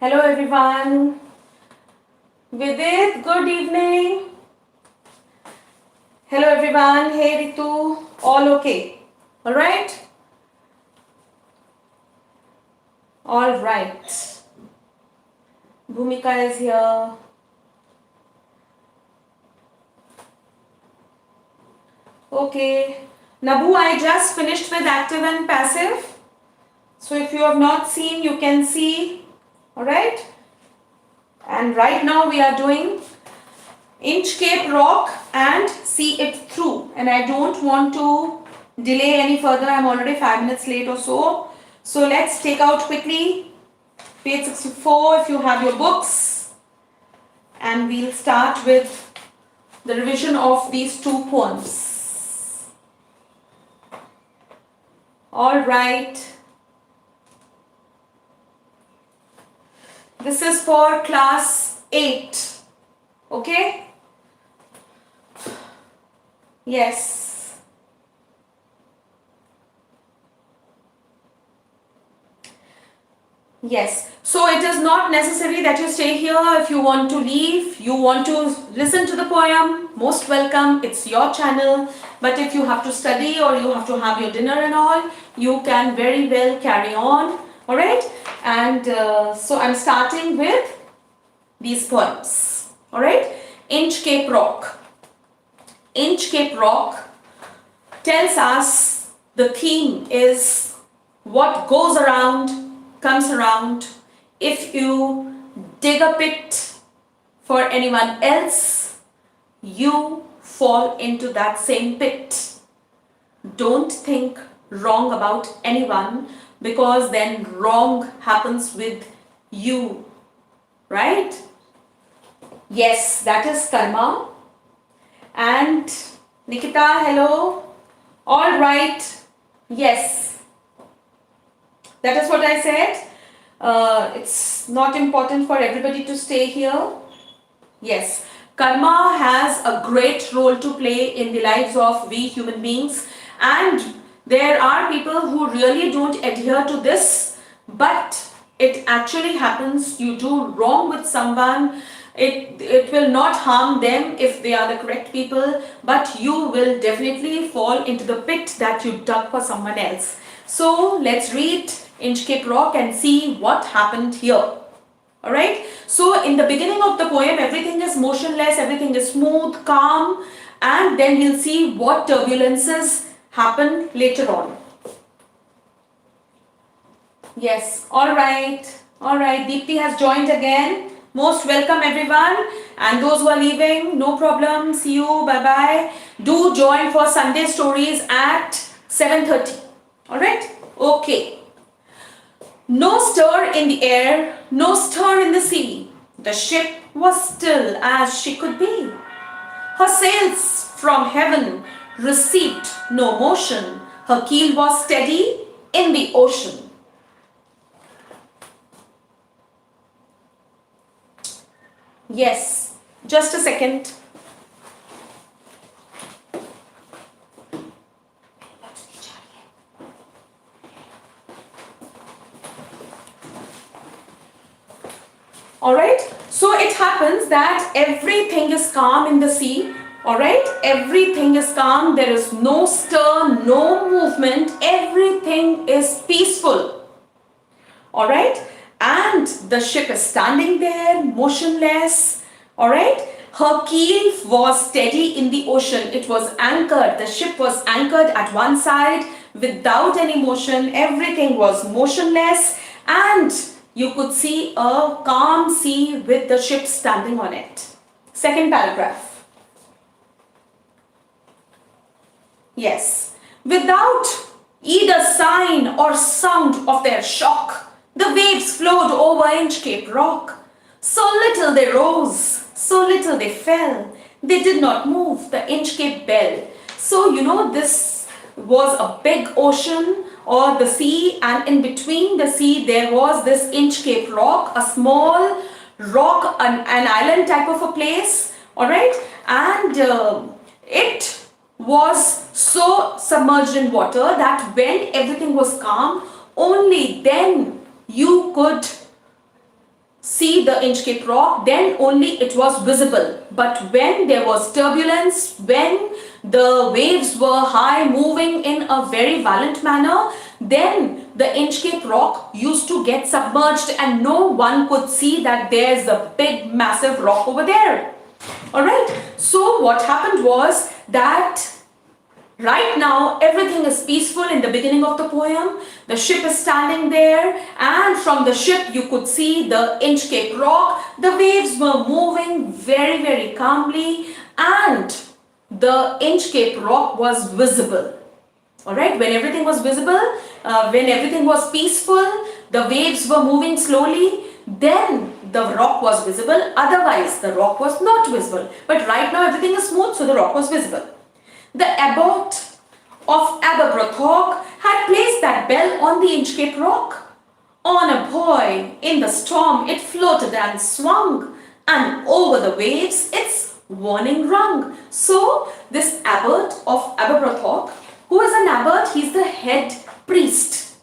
Hello everyone. Vidit, good evening. Hello everyone. Hey Ritu. All okay? Alright? Alright. Bhumika is here. Okay. Nabu, I just finished with active and passive. So if you have not seen, you can see. Alright? And right now we are doing Inchcape rock and see it through. And I don't want to delay any further. I'm already 5 minutes late or so. So let's take out quickly page 64 if you have your books. And we'll start with the revision of these two poems. Alright. This is for class 8. Okay? Yes. Yes. So it is not necessary that you stay here. If you want to leave, you want to listen to the poem, most welcome. It's your channel. But if you have to study or you have to have your dinner and all, you can very well carry on. Alright? And so I'm starting with these poems. Alright? Inchcape rock. Inchcape rock tells us the theme is what goes around comes around. If you dig a pit for anyone else, you fall into that same pit. Don't think wrong about anyone, because then wrong happens with you, right? Yes, that is karma. And Nikita, hello. All right. Yes, that is what I said. It's not important for everybody to stay here. Yes, karma has a great role to play in the lives of we human beings, and there are people who really don't adhere to this, but it actually happens. You do wrong with someone, it will not harm them if they are the correct people, but you will definitely fall into the pit that you dug for someone else. So let's read Inchcape rock and see what happened here. Alright, so in the beginning of the poem, everything is motionless, everything is smooth, calm, and then we'll see what turbulences happen later on. Yes, alright, Deepthi has joined again. Most welcome everyone, and those who are leaving, no problem, see you, bye bye. Do join for Sunday stories at 7:30. Alright, okay. No stir in the air, no stir in the sea. The ship was still as she could be. Her sails from heaven received no motion. Her keel was steady in the ocean. Yes, just a second. Alright, so it happens that everything is calm in the sea. Alright, everything is calm, there is no stir, no movement, everything is peaceful. Alright, and the ship is standing there, motionless. Alright, her keel was steady in the ocean, it was anchored, the ship was anchored at one side without any motion, everything was motionless, and you could see a calm sea with the ship standing on it. Second paragraph. Yes, without either sign or sound of their shock, the waves flowed over Inchcape rock. So little they rose, so little they fell. They did not move the Inchcape bell. So you know, this was a big ocean or the sea, and in between the sea there was this Inchcape rock, a small rock, an island type of a place. Alright, and it was so submerged in water that when everything was calm, only then you could the Inchcape rock, then only it was visible. But when there was turbulence, when the waves were high, moving in a very violent manner, then the Inchcape rock used to get submerged and no one could see that there's a big massive rock over there. Alright, so what happened was that right now everything is peaceful in the beginning of the poem. The ship is standing there and from the ship you could see the Inchcape rock. The waves were moving very, very calmly and the Inchcape rock was visible. Alright, when everything was visible, when everything was peaceful, the waves were moving slowly, then the rock was visible. Otherwise, the rock was not visible. But right now everything is smooth, so the rock was visible. The Abbot of Abercroth had placed that bell on the Inchcape rock. On a buoy in the storm, it floated and swung, and over the waves, its warning rung. So, this Abbot of Abercroth, who is an abbot, he's the head priest.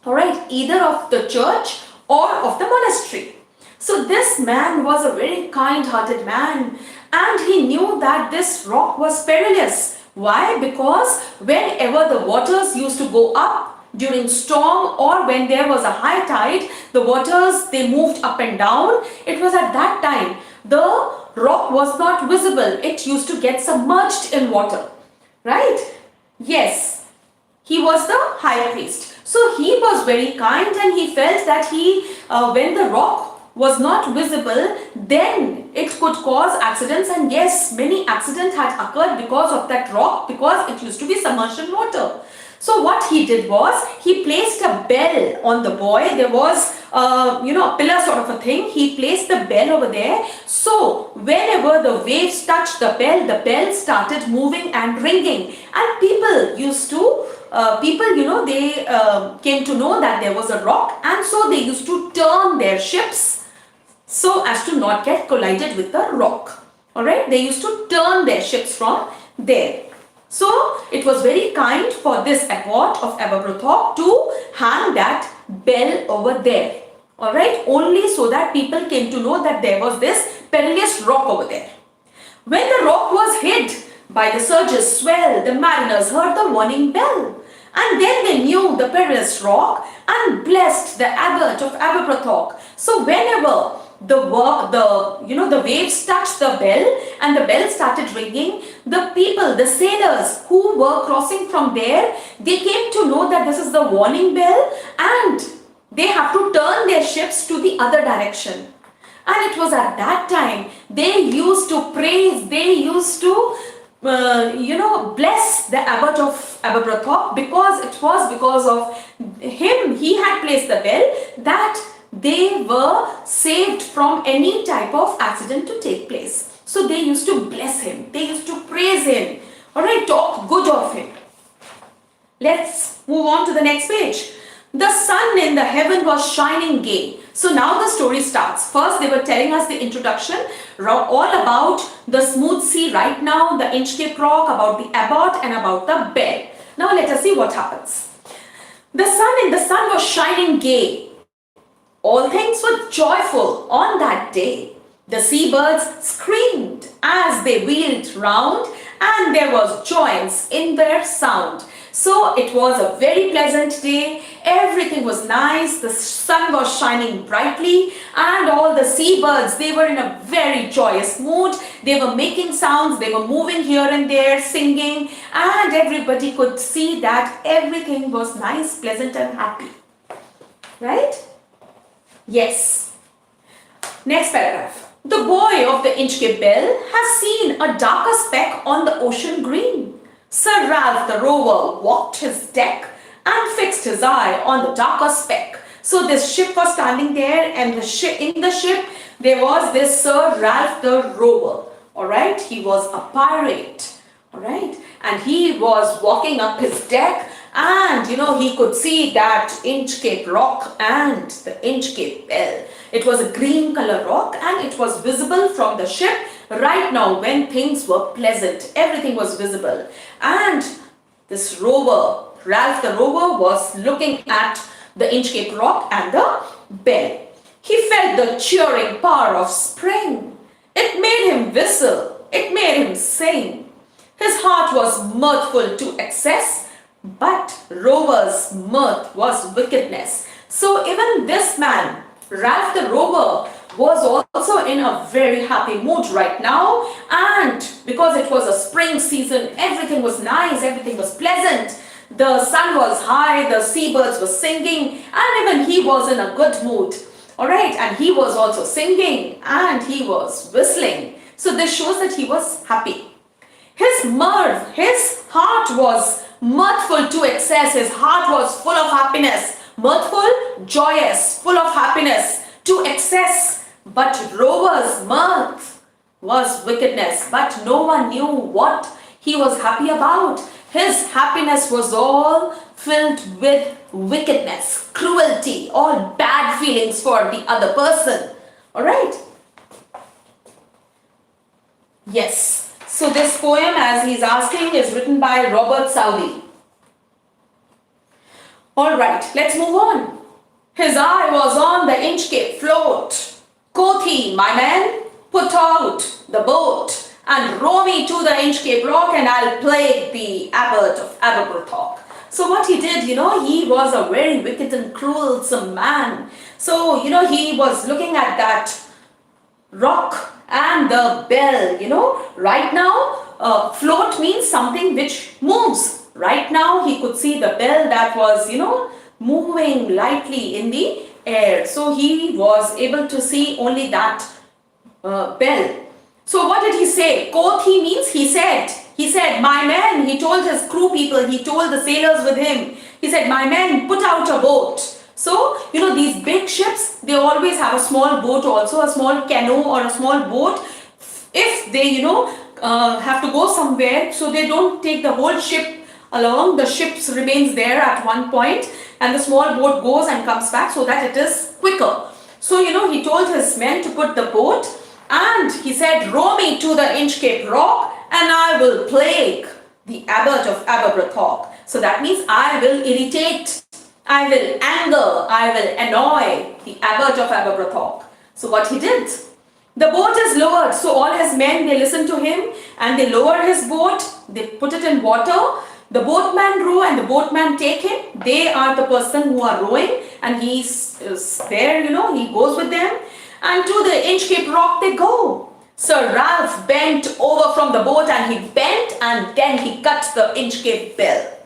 Alright, either of the church or of the monastery. So this man was a very kind-hearted man and he knew that this rock was perilous. Why? Because whenever the waters used to go up during storm or when there was a high tide, the waters, they moved up and down. It was at that time the rock was not visible. It used to get submerged in water. Right? Yes, he was the high priest. So he was very kind and he felt that when the rock was not visible, then it could cause accidents, and yes, many accidents had occurred because of that rock, because it used to be submerged in water. So what he did was, he placed a bell on the buoy. There was, a pillar sort of a thing. He placed the bell over there. So whenever the waves touched the bell started moving and ringing. And people used to, they came to know that there was a rock, and so they used to turn their ships so as to not get collided with the rock. Alright, they used to turn their ships from there. So it was very kind for this Applet of Abercroth to hang that bell over there. Alright, only so that people came to know that there was this perilous rock over there. When the rock was hid by the surge's swell, the mariners heard the warning bell. And then they knew the perilous rock and blessed the Abbot of Abercroth. So whenever the waves touched the bell and the bell started ringing, the people, the sailors who were crossing from there, they came to know that this is the warning bell and they have to turn their ships to the other direction. And it was at that time they used to praise, they used to bless the Abbot of Abercroth, because it was because of him, he had placed the bell, that they were saved from any type of accident to take place. So they used to bless him, they used to praise him, alright, talk good of him. Let's move on to the next page. The sun in the heaven was shining gay. So now the story starts. First they were telling us the introduction, all about the smooth sea right now, the Inchcape rock, about the abbot and about the bell. Now let us see what happens. The sun was shining gay. All things were joyful on that day. The seabirds screamed as they wheeled round, and there was joyance in their sound. So it was a very pleasant day. Everything was nice. The sun was shining brightly, and all the seabirds, they were in a very joyous mood. They were making sounds, they were moving here and there, singing, and everybody could see that everything was nice, pleasant and happy. Right? Yes. Next paragraph. The boy of the Inchcape bell has seen a darker speck on the ocean green. Sir Ralph the rover walked his deck and fixed his eye on the darker speck. So this ship was standing there, and in the ship there was this Sir Ralph the rover. Alright, he was a pirate. Alright, and he was walking up his deck, and he could see that Inchcape rock and the Inchcape bell. It was a green color rock and it was visible from the ship right now when things were pleasant. Everything was visible. And this rover, Ralph the rover, was looking at the Inchcape rock and the bell. He felt the cheering power of spring. It made him whistle, it made him sing. His heart was mirthful to excess, but Rover's mirth was wickedness. So even this man, Ralph the Rover, was also in a very happy mood right now, and because it was a spring season, everything was nice, everything was pleasant. The sun was high, the seabirds were singing, and even he was in a good mood. Alright, and he was also singing and he was whistling. So this shows that he was happy. His mirth, his heart was mirthful to excess. His heart was full of happiness. Mirthful, joyous, full of happiness to excess. But Rover's mirth was wickedness. But no one knew what he was happy about. His happiness was all filled with wickedness, cruelty, all bad feelings for the other person. Alright? Yes. So this poem, as he's asking, is written by Robert Southey. Alright, let's move on. His eye was on the Inchcape float. Quoth he, my man, put out the boat and row me to the Inchcape rock, and I'll plague the Applet of Abercroth. So what he did, he was a very wicked and cruelsome man. So, he was looking at that rock and the bell, Right now, float means something which moves. Right now, he could see the bell that was, moving lightly in the air. So he was able to see only that bell. So what did he say? Quoth he means he said, my men, he told his crew people, he told the sailors with him, he said, my men, put out a boat. So, these big ships, they always have a small boat also, a small canoe or a small boat. If they, have to go somewhere, so they don't take the whole ship along, the ship remains there at one point and the small boat goes and comes back so that it is quicker. So, he told his men to put the boat, and he said, row me to the Inchcape rock and I will plague the Abbot of Abercroth. So that means I will irritate, I will anger, I will annoy the Abbot of Abercroth. So what he did? The boat is lowered. So all his men, they listen to him and they lower his boat, they put it in water. The boatman row and the boatman take him. They are the person who are rowing, and he's there, he goes with them. And to the Inchcape rock they go. Sir Ralph bent over from the boat, and he bent and then he cut the Inchcape bell.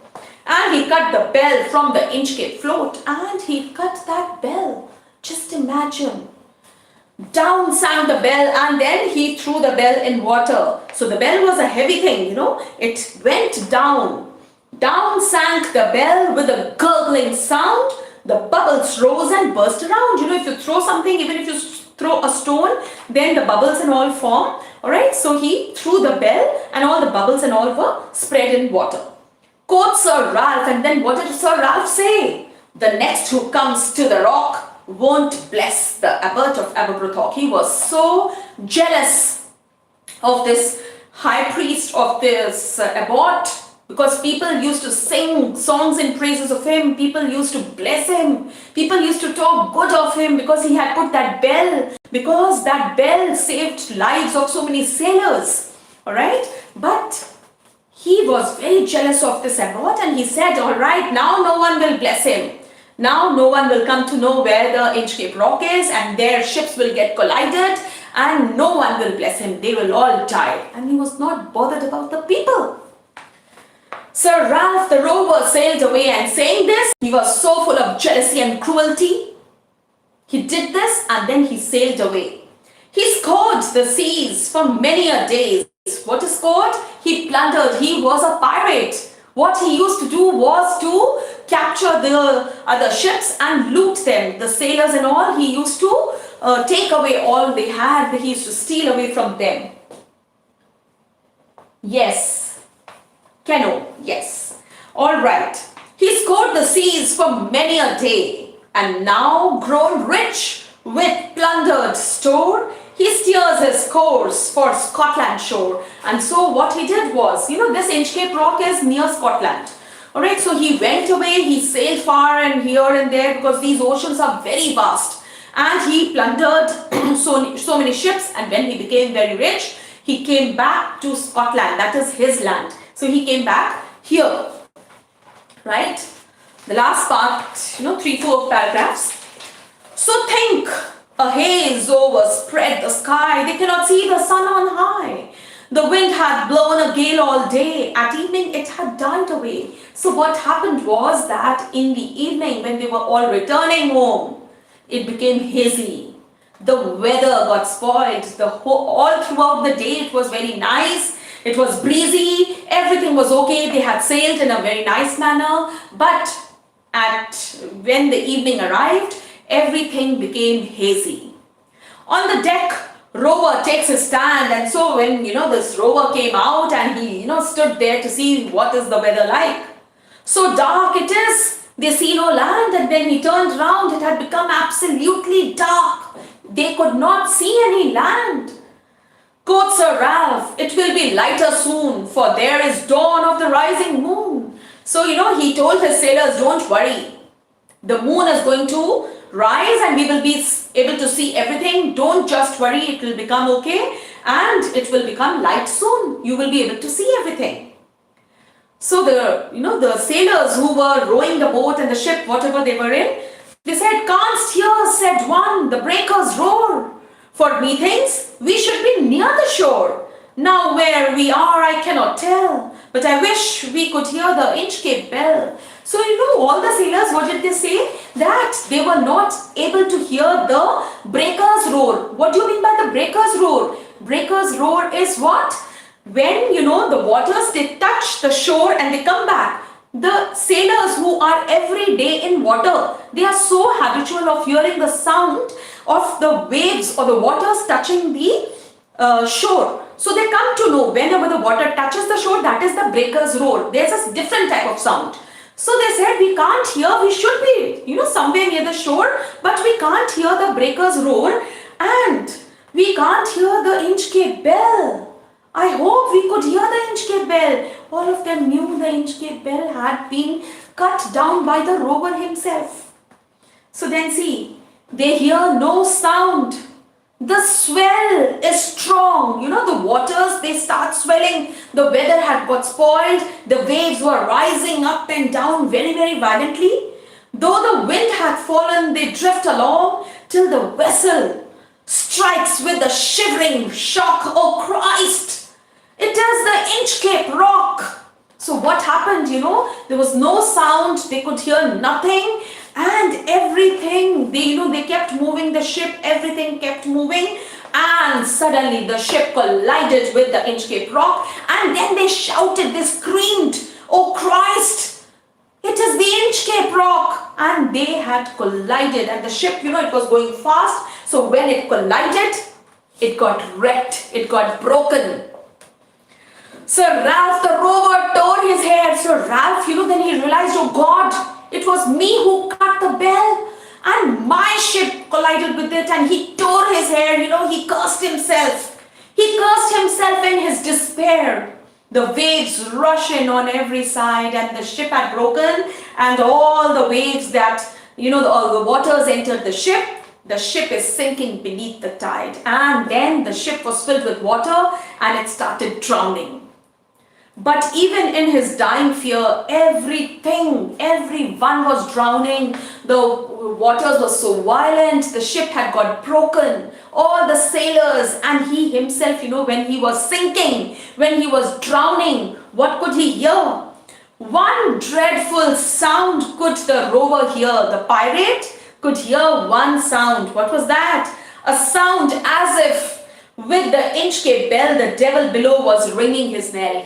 And he cut the bell from the Inchcape float, and he cut that bell. Just imagine. Down sank the bell, and then he threw the bell in water. So the bell was a heavy thing, It went down. Down sank the bell with a gurgling sound. The bubbles rose and burst around. If you throw something, even if you throw a stone, then the bubbles and all form. Alright, so he threw the bell and all the bubbles and all were spread in water. Quoth Sir Ralph, and then what did Sir Ralph say? The next who comes to the rock won't bless the Abbot of Abercroth. He was so jealous of this high priest, of this abbot, because people used to sing songs in praises of him, people used to bless him, people used to talk good of him because he had put that bell, because that bell saved lives of so many sailors. Alright, but he was very jealous of this abbot, and he said, alright, now no one will bless him. Now no one will come to know where the Inchcape rock is, and their ships will get collided, and no one will bless him. They will all die. And he was not bothered about the people. Sir Ralph the Rover sailed away, and saying this, he was so full of jealousy and cruelty. He did this and then he sailed away. He scoured the seas for many a day. What is scoured? He plundered. He was a pirate. What he used to do was to capture the other ships and loot them. The sailors and all, he used to take away all they had. He used to steal away from them. Yes. Canoe, yes. Alright. He scoured the seas for many a day, and now grown rich with plundered store, he steers his course for Scotland shore. And so what he did was, this Inchcape rock is near Scotland. Alright, so he went away, he sailed far and here and there, because these oceans are very vast. and he plundered so many ships, and when he became very rich, he came back to Scotland, that is his land. So he came back here, right? The last part, 3-4 paragraphs. So think, a haze overspread the sky, they cannot see the sun on high. The wind had blown a gale all day, at evening it had died away. So what happened was that in the evening, when they were all returning home, it became hazy. The weather got spoiled. All throughout the day it was very nice. It was breezy. Everything was okay. They had sailed in a very nice manner. But when the evening arrived, everything became hazy. On the deck, rower takes his stand, and so when this rower came out and he stood there to see what is the weather like. So dark it is. They see no land, and when he turned round, it had become absolutely dark. They could not see any land. Quoth Sir Ralph, it will be lighter soon, for there is dawn of the rising moon. So, he told his sailors, don't worry. The moon is going to rise and we will be able to see everything. Don't just worry, it will become okay and it will become light soon. You will be able to see everything. So the sailors who were rowing the boat and the ship, whatever they were in, they said, canst hear, said one, the breakers roar. For methinks we should be near the shore. Now where we are I cannot tell, but I wish we could hear the Inchcape bell. So all the sailors, what did they say? That they were not able to hear the breakers roar. What do you mean by the breakers roar? Breakers roar is what? When the waters, they touch the shore and they come back. The sailors who are every day in water, they are so habitual of hearing the sound of the waves or the waters touching the shore. So they come to know whenever the water touches the shore, that is the breakers roar. There's a different type of sound. So they said, we can't hear, we should be, somewhere near the shore, but we can't hear the breakers roar and we can't hear the Inchcape bell. I hope we could hear the Inchcape bell. All of them knew the Inchcape bell had been cut down by the rower himself. So then see, they hear no sound. The swell is strong. The waters, they start swelling. The weather had got spoiled. The waves were rising up and down very, very violently. Though the wind had fallen, they drift along till the vessel strikes with a shivering shock. Oh Christ! It is the Inchcape rock. So what happened, there was no sound, they could hear nothing, and everything, they kept moving the ship, everything kept moving, and suddenly the ship collided with the Inchcape rock, and then they shouted, they screamed, oh Christ, it is the Inchcape rock, and they had collided, and the ship, it was going fast, so when it collided, it got wrecked, it got broken. Sir Ralph the rower tore his hair. Sir Ralph, then he realized, oh God, it was me who cut the bell and my ship collided with it, and he tore his hair, he cursed himself. He cursed himself in his despair. The waves rush in on every side and the ship had broken, and all the waves that, all the waters entered the ship. The ship is sinking beneath the tide, and then the ship was filled with water and it started drowning. But even in his dying fear, everyone was drowning. The waters were so violent, the ship had got broken. All the sailors and he himself, when he was sinking, when he was drowning, what could he hear? One dreadful sound could the rower hear. The pirate could hear one sound. What was that? A sound as if with the Inchcape bell, the devil below was ringing his knell.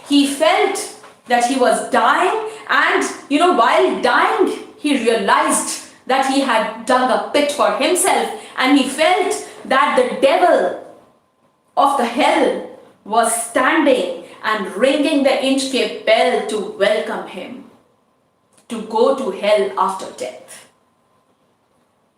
He felt that he was dying, and while dying, he realized that he had dug a pit for himself, and he felt that the devil of the hell was standing and ringing the Inchcape bell to welcome him to go to hell after death.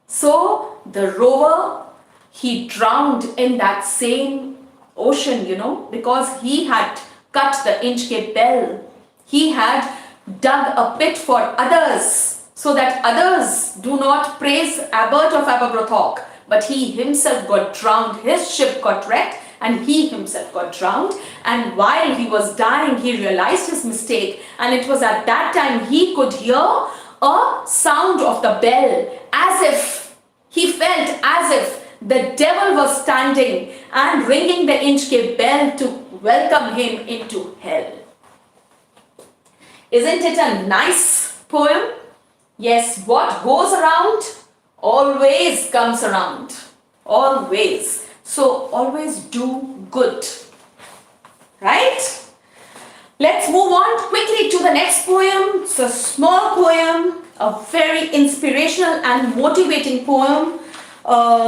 So the rower, he drowned in that same ocean, because he had cut the Inchcape bell. He had dug a pit for others so that others do not praise Abbot of Abercroth, but he himself got drowned, his ship got wrecked, and he himself got drowned. And while he was dying, he realized his mistake, and it was at that time he could hear a sound of the bell, as if he felt as if the devil was standing and ringing the Inchcape bell to welcome him into hell. Isn't it a nice poem? Yes, what goes around always comes around. Always. So always do good. Right? Let's move on quickly to the next poem. It's a small poem, a very inspirational and motivating poem.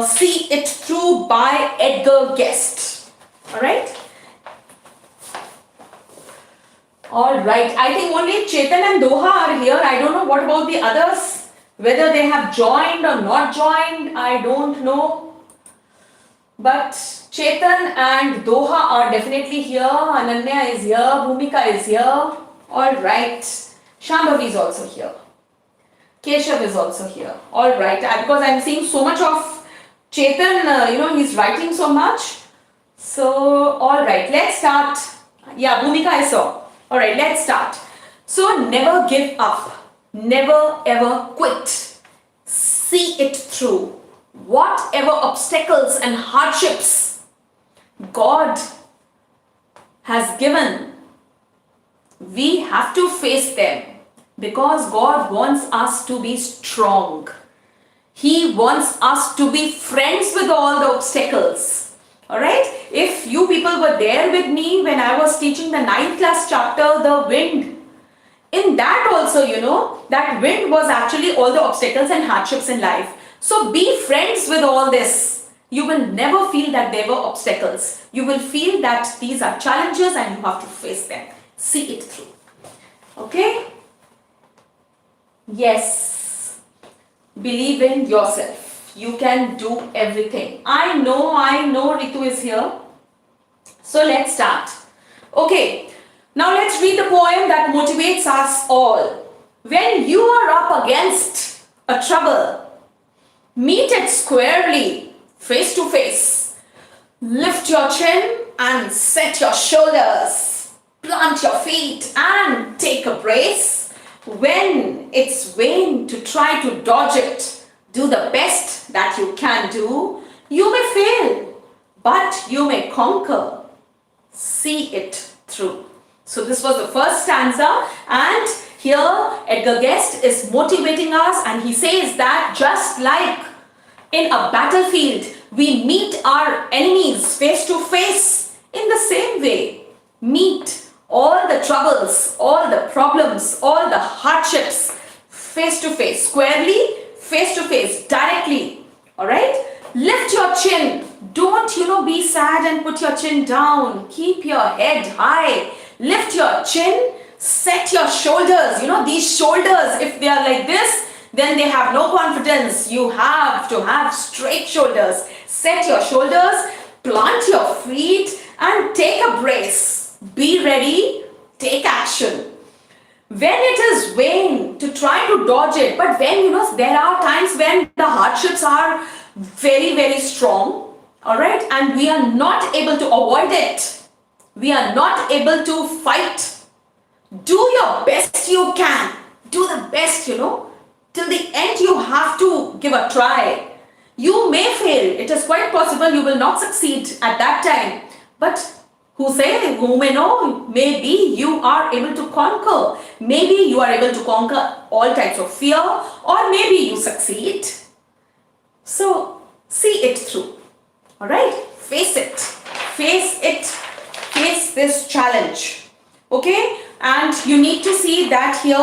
See It Through by Edgar Guest. Alright? Alright, I think only Chetan and Doha are here. I don't know what about the others. Whether they have joined or not joined, I don't know. But Chetan and Doha are definitely here. Ananya is here. Bhumika is here. Alright. Shambhavi is also here. Keshav is also here. Alright. Because I'm seeing so much of Chetan, he's writing so much. So, alright. Let's start. Yeah, Bhumika I saw. Alright, let's start. So, never give up. Never ever quit. See it through. Whatever obstacles and hardships God has given, we have to face them, because God wants us to be strong. He wants us to be friends with all the obstacles. Alright? If you people were there with me when I was teaching the 9th class chapter, the wind, in that also, that wind was actually all the obstacles and hardships in life. So be friends with all this. You will never feel that there were obstacles. You will feel that these are challenges and you have to face them. See it through. Okay? Yes. Believe in yourself. You can do everything. I know Ritu is here. So let's start. Okay. Now let's read the poem that motivates us all. When you are up against a trouble, meet it squarely, face to face. Lift your chin and set your shoulders. Plant your feet and take a brace. When it's vain to try to dodge it, do the best that you can do. You may fail, but you may conquer. See it through. So this was the first stanza, and here Edgar Guest is motivating us, and he says that just like in a battlefield, we meet our enemies face to face. In the same way, meet all the troubles, all the problems, all the hardships face to face, squarely, face to face, directly. Alright? Lift your chin. Don't, be sad and put your chin down. Keep your head high. Lift your chin. Set your shoulders. These shoulders, if they are like this, then they have no confidence. You have to have straight shoulders. Set your shoulders, plant your feet, and take a brace. Be ready, take action. When it is vain to try to dodge it, but when, there are times when the hardships are very, very strong, alright, and we are not able to avoid it. We are not able to fight. Do your best you can. Do the best, Till the end you have to give a try. You may fail. It is quite possible you will not succeed at that time. But who may know? Maybe you are able to conquer. Maybe you are able to conquer all types of fear, or maybe you succeed. So see it through. Alright? Face it. Face it. Face this challenge. Okay? And you need to see that here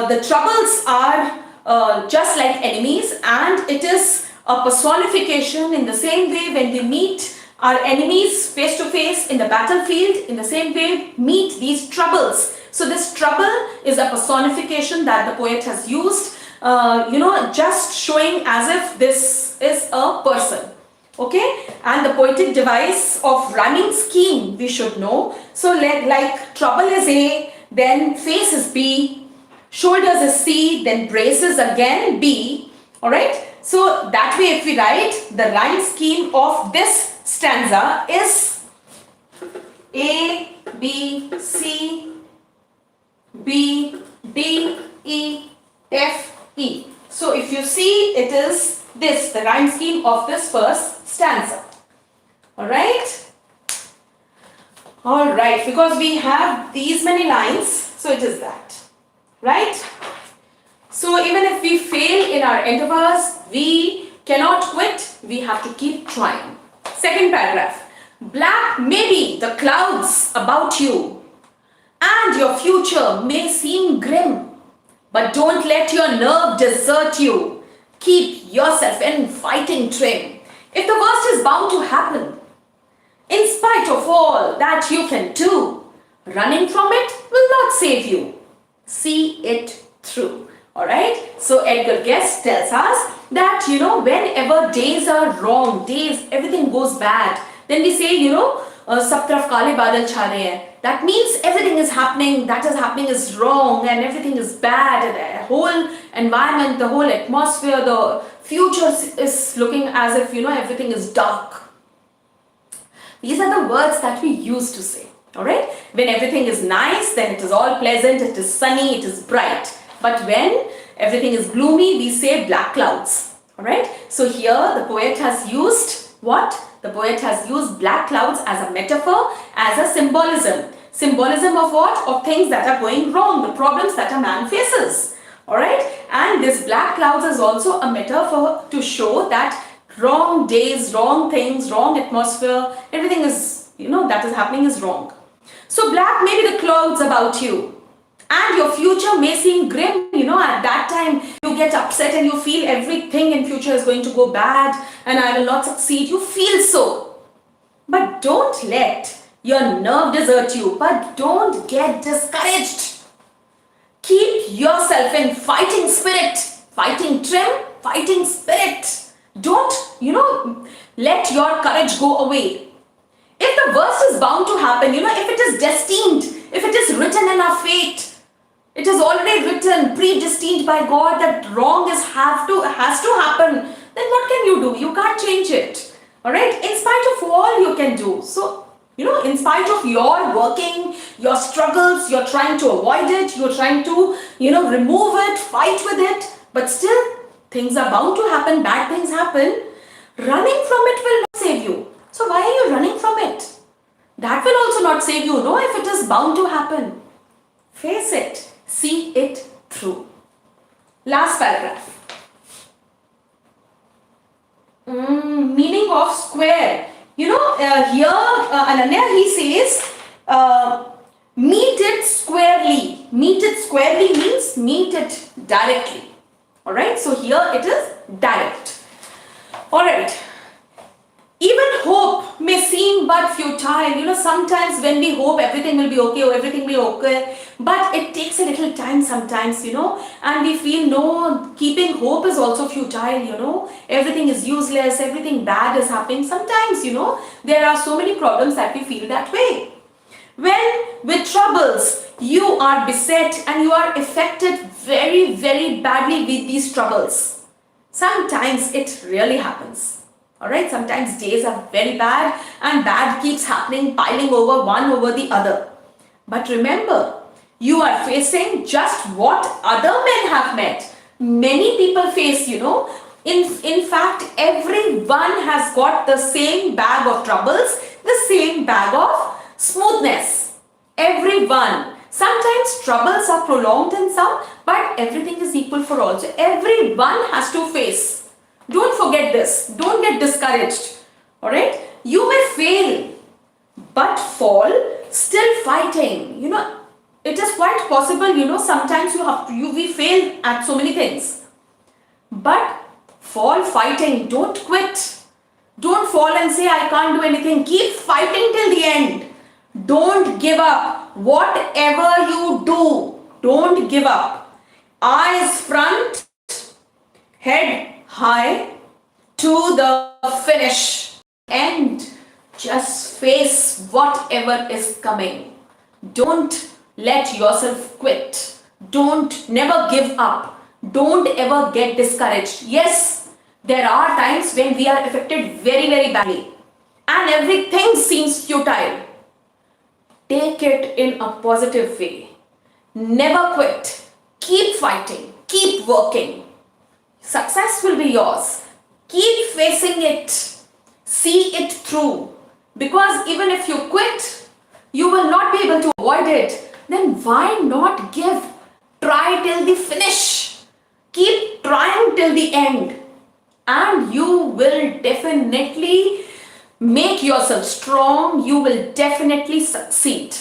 the troubles are just like enemies, and it is a personification. In the same way, when we meet our enemies face to face in the battlefield, in the same way meet these troubles. So this trouble is a personification that the poet has used, just showing as if this is a person. Okay, and the poetic device of rhyming scheme we should know. So like trouble is A, then face is B, shoulders is C, then braces again B. Alright, so that way if we write, the rhyme scheme of this stanza is A, B, C, B, D, E, F, E. So if you see, it is this, the rhyme scheme of this first stanza. Alright? Alright, because we have these many lines, so it is that. Right? So even if we fail in our endeavors, we cannot quit, we have to keep trying. Second paragraph. Black may be the clouds about you, and your future may seem grim, but don't let your nerve desert you. Keep yourself in fighting trim. If the worst is bound to happen, in spite of all that you can do, running from it will not save you. See it through. Alright, so Edgar Guest tells us that, whenever days are wrong, everything goes bad, then we say, sab taraf kale badal cha rahe hain. That means everything is happening, that is happening is wrong and everything is bad. The whole environment, the whole atmosphere, the future is looking as if, everything is dark. These are the words that we used to say. Alright, when everything is nice, then it is all pleasant, it is sunny, it is bright. But when everything is gloomy, we say black clouds. Alright, so here the poet has used what? The poet has used black clouds as a metaphor, as a symbolism. Symbolism of what? Of things that are going wrong, the problems that a man faces. Alright, and this black clouds is also a metaphor to show that wrong days, wrong things, wrong atmosphere, everything is, that is happening is wrong. So black may be the clouds about you. And your future may seem grim, at that time you get upset and you feel everything in future is going to go bad and I will not succeed. You feel so. But don't let your nerve desert you. But don't get discouraged. Keep yourself in fighting spirit. Fighting trim, fighting spirit. Don't, let your courage go away. If the worst is bound to happen, if it is destined, if it is written in our fate, it is already written, predestined by God that wrong has to happen, then what can you do? You can't change it. Alright? In spite of all you can do. So, in spite of your working, your struggles, you're trying to avoid it, you're trying to, remove it, fight with it, but still, things are bound to happen, bad things happen. Running from it will not save you. So why are you running from it? That will also not save you, if it is bound to happen. Face it. See it through. Last paragraph. Meaning of square. Here, Ananya, he says, meet it squarely. Meet it squarely means meet it directly. Alright, so here it is direct. Alright. Even hope may seem but futile. Sometimes when we hope everything will be okay or everything will be okay, but it takes a little time sometimes, and we feel no, keeping hope is also futile, everything is useless, everything bad is happening. Sometimes, there are so many problems that we feel that way. When with troubles you are beset and you are affected very, very badly with these troubles, sometimes it really happens. Alright, sometimes days are very bad and bad keeps happening, piling over one over the other. But remember, you are facing just what other men have met. Many people face, in fact, everyone has got the same bag of troubles, the same bag of smoothness. Everyone. Sometimes troubles are prolonged in some, but everything is equal for all. So everyone has to face. Don't forget this. Don't get discouraged. Alright? You may fail, but fall, still fighting. It is quite possible, sometimes we fail at so many things. But fall fighting. Don't quit. Don't fall and say, I can't do anything. Keep fighting till the end. Don't give up. Whatever you do, don't give up. Eyes front, head high to the finish. End. Just face whatever is coming. Don't let yourself quit. never give up. Don't ever get discouraged. Yes, there are times when we are affected very, very badly and everything seems futile. Take it in a positive way. Never quit. Keep fighting. Keep working. Success will be yours. Keep facing it. See it through. Because even if you quit, you will not be able to avoid it. Then why not give? Try till the finish. Keep trying till the end. And you will definitely make yourself strong. You will definitely succeed.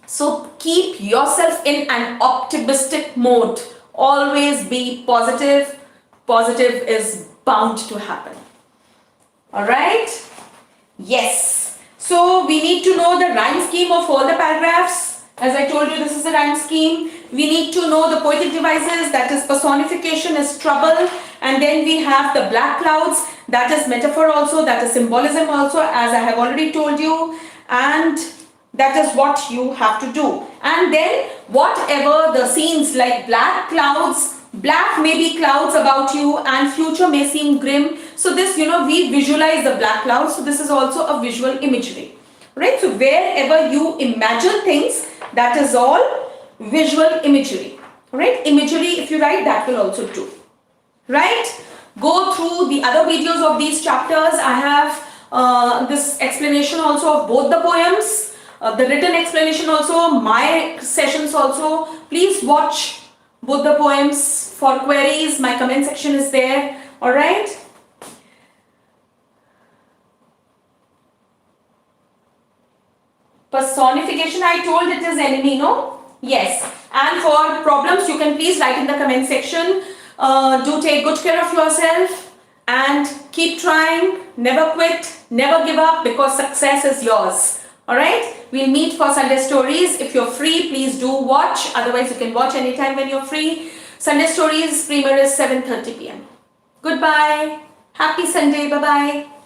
So keep yourself in an optimistic mode. Always be positive. Positive is bound to happen. Alright? Yes. So we need to know the rhyme scheme of all the paragraphs. As I told you, this is the rhyme scheme. We need to know the poetic devices, that is personification is trouble. And then we have the black clouds, that is metaphor also, that is symbolism also, as I have already told you. And that is what you have to do. And then whatever the scenes like black clouds, black may be clouds about you and future may seem grim. So this, we visualize the black clouds. So this is also a visual imagery. Right? So wherever you imagine things, that is all visual imagery. Right? Imagery, if you write, that will also do. Right? Go through the other videos of these chapters. I have this explanation also of both the poems. The written explanation also, my sessions also. Please watch both the poems. For queries, my comment section is there. Alright. Personification, I told it is enemy, no? Yes. And for problems, you can please write in the comment section. Do take good care of yourself and keep trying. Never quit. Never give up, because success is yours. Alright, we'll meet for Sunday stories. If you're free, please do watch. Otherwise, you can watch anytime when you're free. Sunday stories premiere is 7:30 p.m. Goodbye. Happy Sunday. Bye-bye.